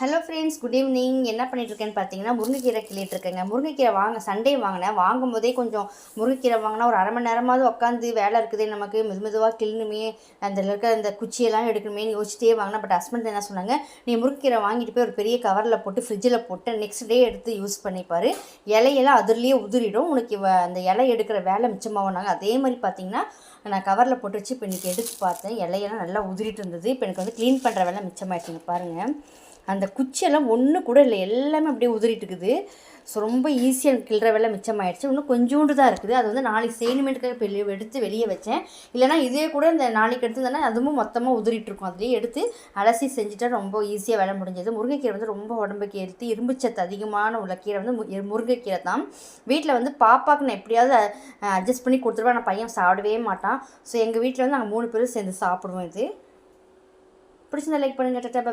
Hello friends, good evening. என்ன பண்ணிகிட்ருக்கேன்னு பார்த்தீங்கன்னா, முருங்கைக்கீரை கிள்ளிட்டுருக்கேங்க. முருங்கைக்கீரை சண்டே வாங்கினேன். வாங்கும்போதே கொஞ்சம் முருங்கைக்கீரை வாங்கினா ஒரு அரை மணி நேரமாவது உட்காந்து வேலை இருக்குதே நமக்கு, மெதுவாக கிள்ளணுமே, அதில் இருக்கிற இந்த குச்சியெல்லாம் எடுக்கணுமேன்னு யோசிச்சிட்டே வாங்கினேன். பட் ஹஸ்பண்ட் என்ன சொன்னாங்க, நீ முருங்கைக்கீரை வாங்கிட்டு போய் ஒரு பெரிய கவரில் போட்டு ஃப்ரிட்ஜில் போட்டு நெக்ஸ்ட் டே எடுத்து யூஸ் பண்ணிப்பார், இலையெல்லாம் அதிலேயே உதிரிடும், உனக்கு அந்த இலை எடுக்கிற வேலை மிச்சமாகனாங்க. அதே மாதிரி பார்த்தீங்கன்னா நான் கவரில் போட்டு வச்சு இப்போ இன்றைக்கி எடுத்து பார்த்தேன், இலையெல்லாம் நல்லா உதிரிட்டு இருந்தது. இப்போ எனக்கு க்ளீன் பண்ணுற வேலை மிச்சமாகிடுச்சுங்க. பாருங்கள், அந்த குச்சியெல்லாம் ஒன்று கூட இல்லை, எல்லாமே அப்படியே உதிரிட்டு இருக்குது. ஸோ ரொம்ப ஈஸியாக எனக்கு கிள்ற வேலை மிச்சமாயிடுச்சு. இன்னும் கொஞ்சோண்டு தான் இருக்குது. அது நாளைக்கு செய்யணுமேட்டுக்காக இப்போ எடுத்து வெளியே வச்சேன். இல்லைனா இதே கூட இந்த நாளைக்கு எடுத்துருந்தேன்னா அதுவும் மொத்தமாக உதிரிட்டுருக்கும். அதுலேயே எடுத்து அலசி செஞ்சுட்டா ரொம்ப ஈஸியாக வேலை முடிஞ்சது. முருங்கைக்கீரை ரொம்ப உடம்புக்கு ஏற்றி இரும்புச்சத்து அதிகமான உள்ள கீரை முருங்கைக்கீரை தான். வீட்டில் பாப்பாவுக்கு நான் எப்படியாவது அட்ஜஸ்ட் பண்ணி கொடுத்துருவேன். ஆனால் பையன் சாப்பிடவே மாட்டான். ஸோ எங்கள் வீட்டில் நாங்கள் 3 பேரும் சேர்ந்து சாப்பிடுவோம். இது பிடிச்சிருந்தா லைக் பண்ணுங்கள். டாடா, பை.